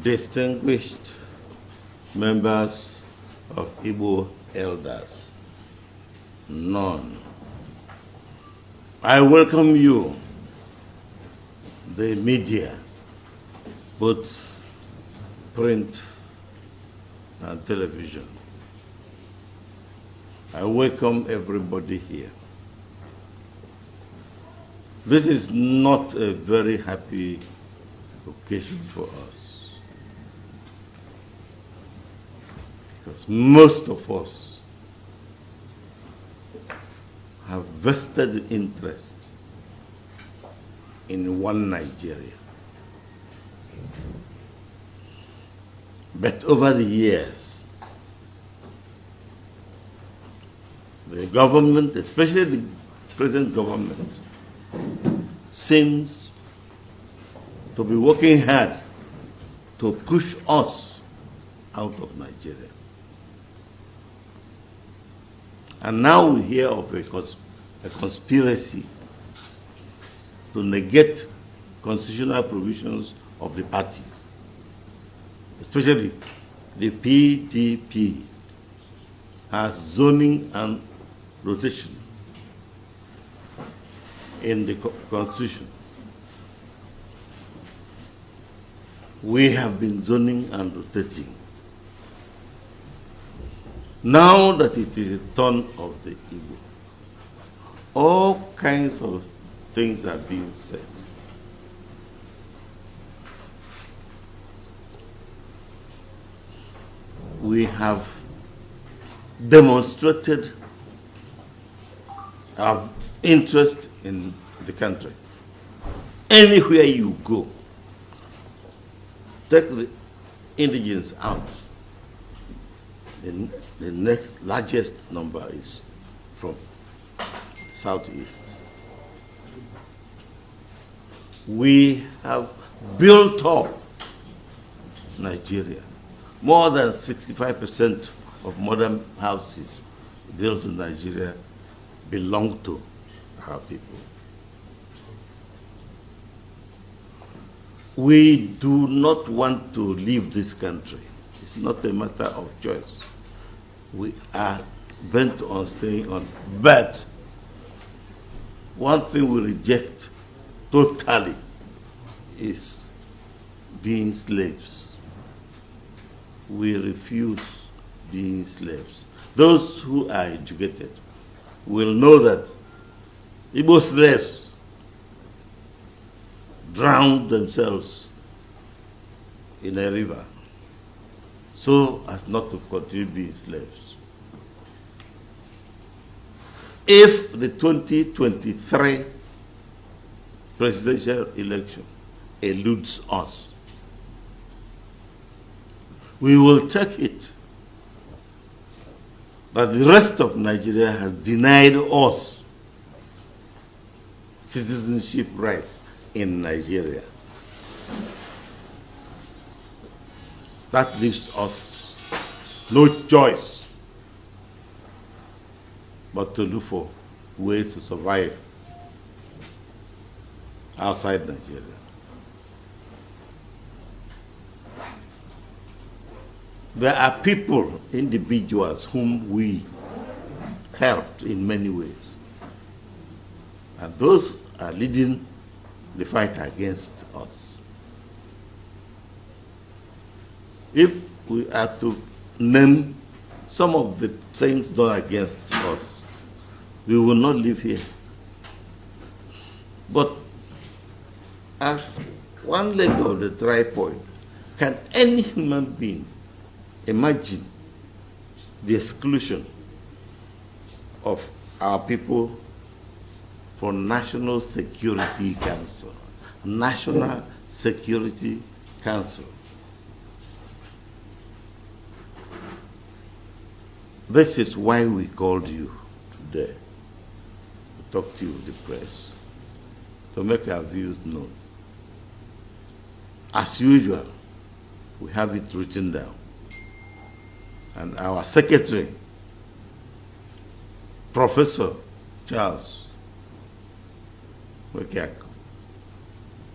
distinguished members of Igbo elders, none. I welcome you, the media, both print and television. I welcome everybody here. This is not a very happy occasion for us, because most of us have vested interest in one Nigeria. But over the years, the government, especially the present government, seems to be working hard to push us out of Nigeria. And now we hear of a conspiracy to negate constitutional provisions of the parties, especially the PDP has zoning and rotation in the Constitution. We have been zoning and rotating. Now that it is the turn of the Igbo, all kinds of things are being said. We have demonstrated our interest in the country. Anywhere you go, take the indigents out, the next largest number is from the southeast. We have built up Nigeria. More than 65% of modern houses built in Nigeria belong to our people. We do not want to leave this country. It's not a matter of choice. We are bent on staying on. But one thing we reject totally is being slaves. We refuse being slaves. Those who are educated will know that Igbo slaves drowned themselves in a river so as not to continue being slaves. If the 2023 presidential election eludes us, we will take it that the rest of Nigeria has denied us citizenship right in Nigeria. That leaves us no choice but to look for ways to survive outside Nigeria. There are people, individuals, whom we helped in many ways. And those are leading the fight against us. If we are to name some of the things done against us, we will not live here. But as one leg of the tripod, can any human being imagine the exclusion of our people from National Security Council? National Security Council. This is why we called you today, to talk to you, the press, to make our views known. As usual, we have it written down. And our secretary, Professor Charles Wekiak,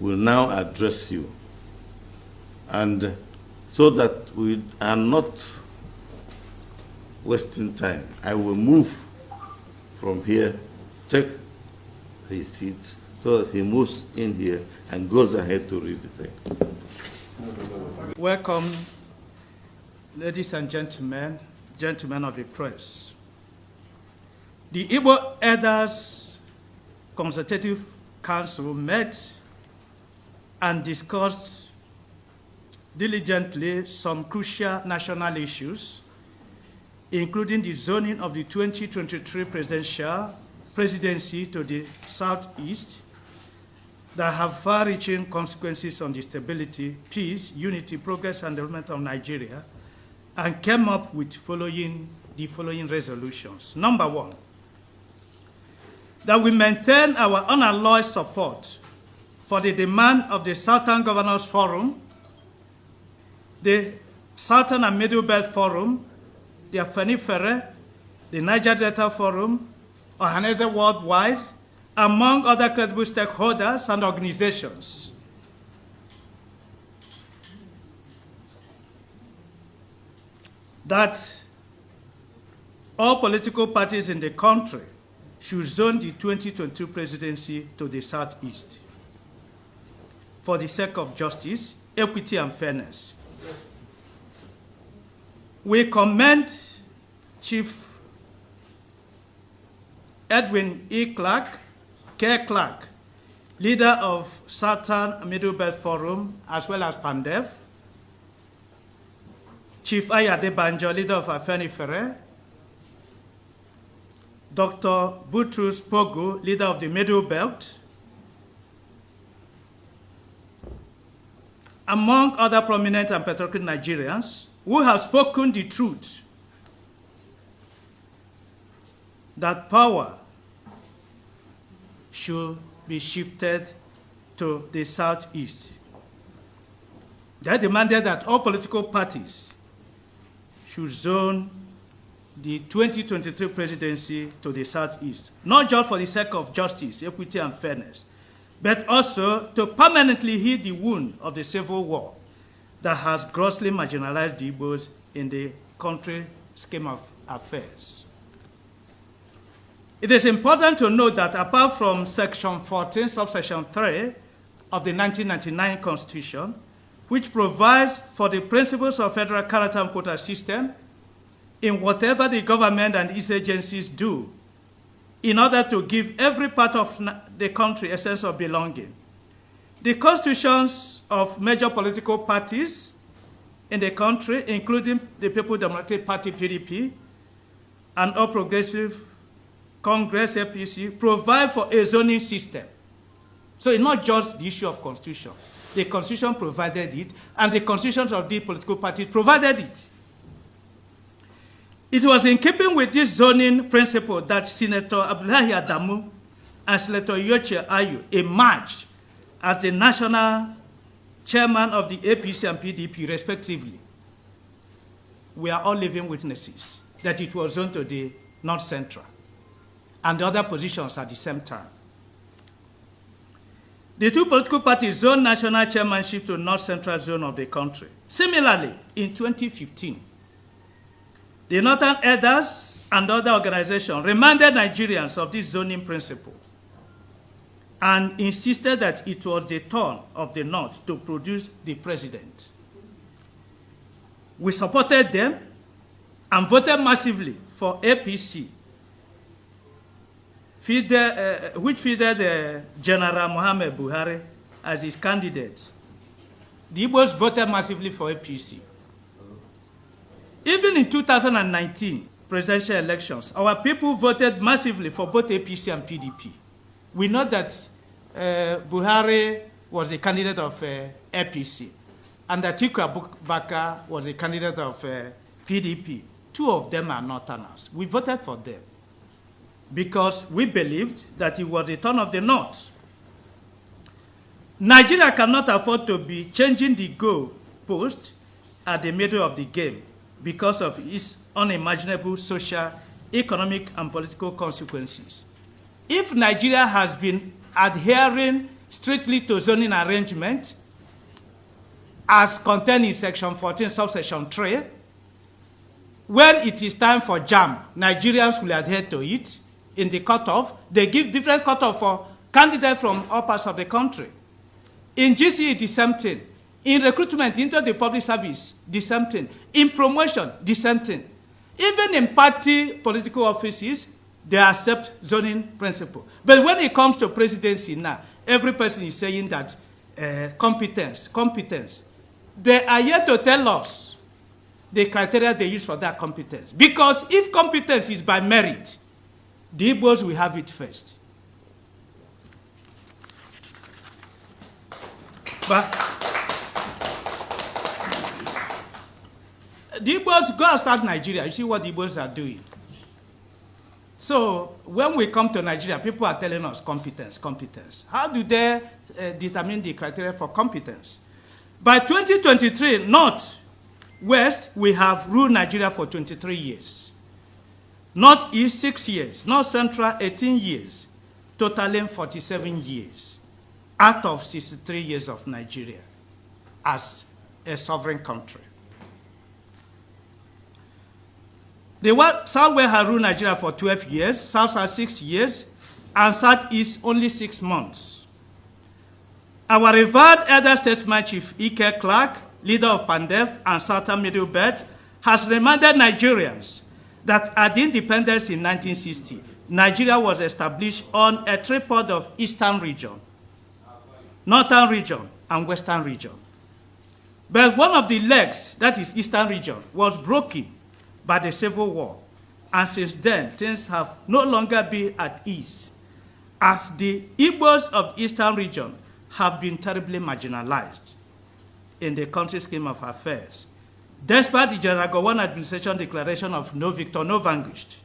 will now address you. And so that we are not wasting time, I will move from here, take his seat, so that he moves in here and goes ahead to read the thing. Welcome, ladies and gentlemen, gentlemen of the press. The Igbo Elders Consultative Council met and discussed diligently some crucial national issues, including the zoning of the 2023 presidency to the southeast that have far-reaching consequences on the stability, peace, unity, progress, and development of Nigeria, and came up with the following resolutions. Number one, that we maintain our unalloyed support for the demand of the Southern Governors Forum, the Southern and Middle Belt Forum, the Afenifere, the Niger Delta Forum, Ohaneze Worldwide, among other credible stakeholders and organizations. That all political parties in the country should zone the 2022 presidency to the southeast for the sake of justice, equity, and fairness. We commend Chief Edwin E. Clark, K. Clark, leader of Southern Middle Belt Forum, as well as PANDEF, Chief Ayade Banjo, leader of Afenifere, Dr. Butrus Pogo, leader of the Middle Belt, among other prominent and patriotic Nigerians who have spoken the truth that power should be shifted to the southeast. They demanded that all political parties should zone the 2023 presidency to the southeast, not just for the sake of justice, equity, and fairness, but also to permanently heal the wound of the civil war that has grossly marginalized the Igbos in the country scheme of affairs. It is important to note that apart from Section 14, subsection 3 of the 1999 Constitution, which provides for the principles of federal character and quota system in whatever the government and its agencies do in order to give every part of the country a sense of belonging. The constitutions of major political parties in the country, including the People's Democratic Party, PDP, and All Progressive Congress, APC, provide for a zoning system. So it's not just the issue of constitution. The constitution provided it, and the constitutions of the political parties provided it. It was in keeping with this zoning principle that Senator Abdullahi Adamu and Senator Yoche Ayu emerged as the national chairman of the APC and PDP, respectively. We are all living witnesses that it was zoned to the North Central and the other positions at the same time. The two political parties zoned national chairmanship to North Central zone of the country. Similarly, in 2015, the Northern Elders and other organizations reminded Nigerians of this zoning principle and insisted that it was the turn of the North to produce the president. We supported them and voted massively for APC, which fielded General Muhammad Buhari as his candidate. The Igbos voted massively for APC. Even in 2019 presidential elections, our people voted massively for both APC and PDP. We know that Buhari was a candidate of APC, and Atiku Abubakar was a candidate of PDP. Two of them are Northerners. We voted for them because we believed that it was the turn of the North. Nigeria cannot afford to be changing the goal post at the middle of the game because of its unimaginable social, economic, and political consequences. If Nigeria has been adhering strictly to zoning arrangement, as contained in Section 14, subsection 3. When it is time for JAM, Nigerians will adhere to it. In the cutoff, they give different cutoff for candidates from all parts of the country. In GCE, it is the same thing. In recruitment into the public service, the same thing. In promotion, the same thing. Even in party political offices, they accept zoning principle. But when it comes to presidency now, every person is saying that competence. They are here to tell us the criteria they use for that competence. Because if competence is by merit, the Igbos will have it first. But the Igbos go outside Nigeria, you see what the Igbos are doing. So when we come to Nigeria, people are telling us competence. How do they determine the criteria for competence? By 2023, North, West, we have ruled Nigeria for 23 years. Northeast, 6 years. North Central, 18 years. Totaling 47 years out of 63 years of Nigeria as a sovereign country. The Southwest has ruled Nigeria for 12 years, South has 6 years, and Southeast only 6 months. Our revered elder statesman Chief Ike Clark, leader of Pandef and Southern Middle Belt, has reminded Nigerians that at the independence in 1960, Nigeria was established on a tripod of Eastern region, Northern region, and Western region. But one of the legs, that is Eastern region, was broken by the Civil War. And since then, things have no longer been at ease, as the Igbos of Eastern region have been terribly marginalized in the country's scheme of affairs, despite the General Gowon administration declaration of no victor, no vanquished.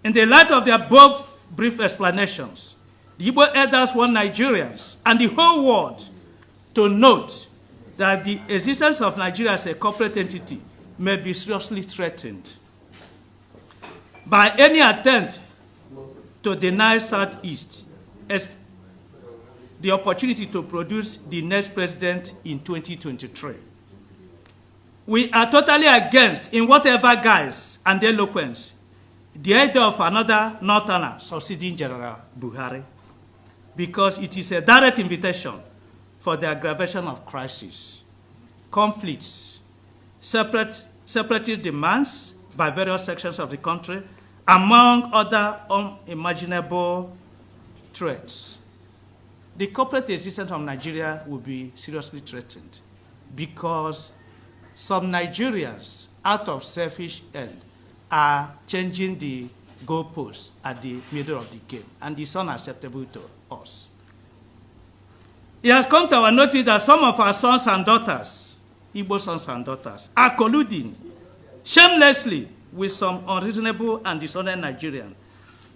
In the light of the above brief explanations, the Igbo elders want Nigerians and the whole world to note that the existence of Nigeria as a corporate entity may be seriously threatened by any attempt to deny Southeast the opportunity to produce the next president in 2023. We are totally against, in whatever guise and eloquence, the idea of another Northerner succeeding General Buhari, because it is a direct invitation for the aggravation of crisis, conflicts, separatist demands by various sections of the country, among other unimaginable threats. The corporate existence of Nigeria will be seriously threatened because some Nigerians, out of selfish end, are changing the goalposts at the middle of the game, and it's unacceptable to us. It has come to our notice that some of our sons and daughters, Igbo sons and daughters, are colluding shamelessly with some unreasonable and dishonest Nigerians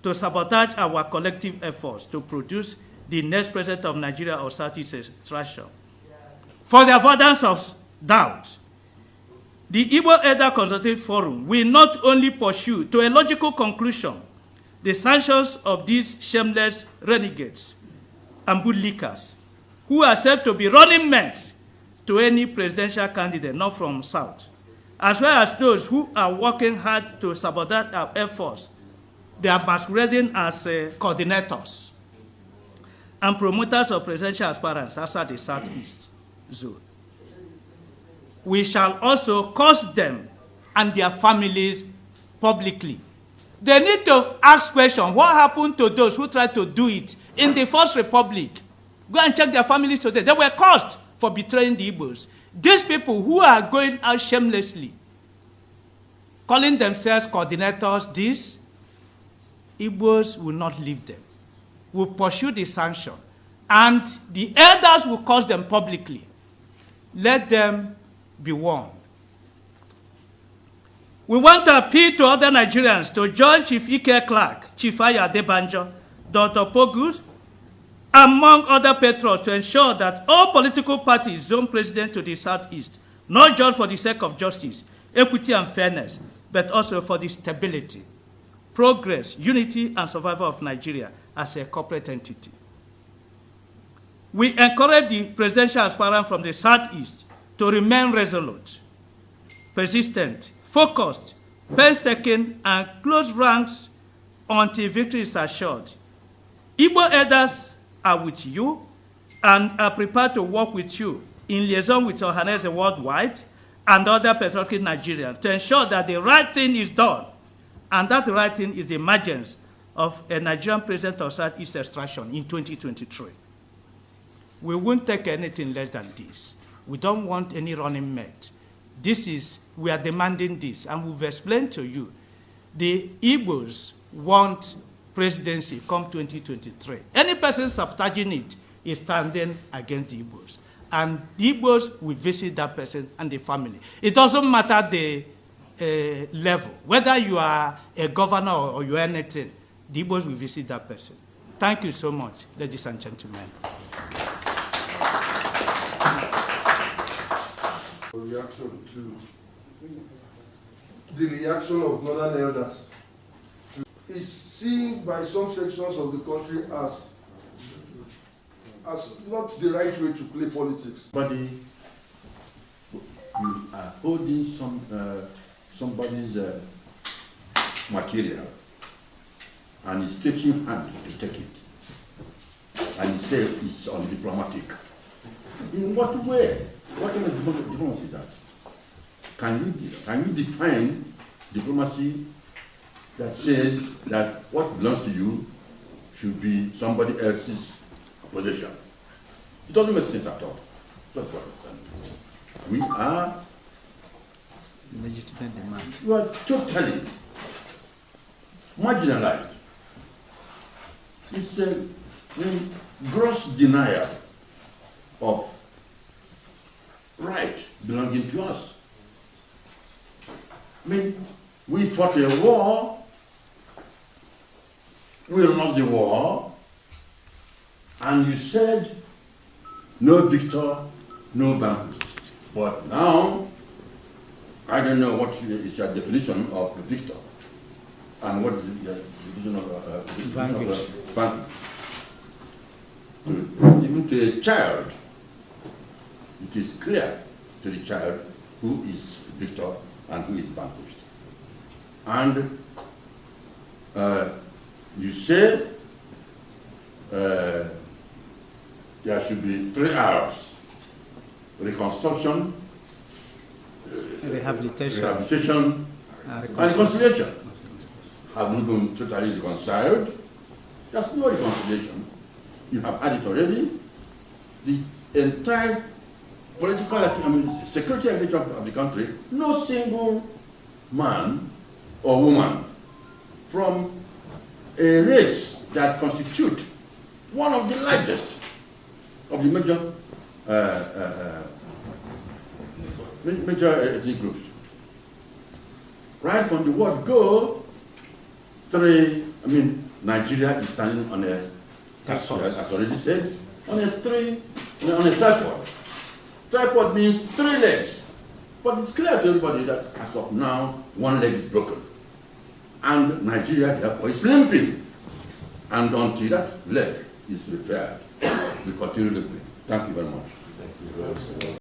to sabotage our collective efforts to produce the next president of Nigeria or Southeast Extraction. For the avoidance of doubt, the Igbo Elder Consultative Forum will not only pursue to a logical conclusion the sanctions of these shameless renegades and bootlickers who are said to be running mates to any presidential candidate not from South, as well as those who are working hard to sabotage our efforts. They are masquerading as coordinators and promoters of presidential aspirants outside the Southeast zone. We shall also curse them and their families publicly. They need to ask questions. What happened to those who tried to do it in the First Republic? Go and check their families today. They were cursed for betraying the Igbos. These people who are going out shamelessly, calling themselves coordinators, these Igbos will not leave them, will pursue the sanction, and the elders will curse them publicly. Let them be warned. We want to appeal to other Nigerians to join Chief Ike Clark, Chief Aya Adebanjo, Dr. Pogus, among other patrons, to ensure that all political parties zone president to the Southeast, not just for the sake of justice, equity, and fairness, but also for the stability, progress, unity, and survival of Nigeria as a corporate entity. We encourage the presidential aspirant from the Southeast to remain resolute, persistent, focused, painstaking, and close ranks until victory is assured. Igbo elders are with you and are prepared to work with you in liaison with Ohanese worldwide and other patriotic Nigerians to ensure that the right thing is done, and that the right thing is the emergence of a Nigerian president of Southeast extraction in 2023. We won't take anything less than this. We don't want any running mate. We are demanding this, and we've explained to you. The Igbos want presidency come 2023. Any person sabotaging it is standing against the Igbos. And the Igbos will visit that person and the family. It doesn't matter the level, whether you are a governor or you are anything, the Igbos will visit that person. Thank you so much, ladies and gentlemen. Reaction to the reaction of northern elders is seen by some sections of the country as not the right way to play politics. But you are holding somebody's material, and he's taking hand to take it, and he says it's undiplomatic. In what way? What kind of diplomacy is that? Can you define diplomacy that says that what belongs to you should be somebody else's possession? It doesn't make sense at all. That's what I'm saying. We are Legitimate demand. You are totally marginalized. It's a gross denial of right belonging to us. I mean, we fought a war, we lost the war, and you said, no victor, no vanquished. But now, I don't know what is your definition of victor, and what is the definition of vanquished. Even to a child, it is clear to the child who is victor and who is vanquished. And you say there should be 3 hours: reconstruction, rehabilitation, and reconciliation. Have not been totally reconciled. There's no reconciliation. You have had it already. The entire political, security architecture of the country, no single man or woman from a race that constitute one of the largest of the major ethnic groups. Right from the word go, Nigeria is standing on a, as already said, on a tripod. Tripod means 3 legs. But it's clear to everybody that as of now, 1 leg is broken. And Nigeria, therefore, is limping. And until that leg is repaired, we continue limping. Thank you very much. Thank you very much.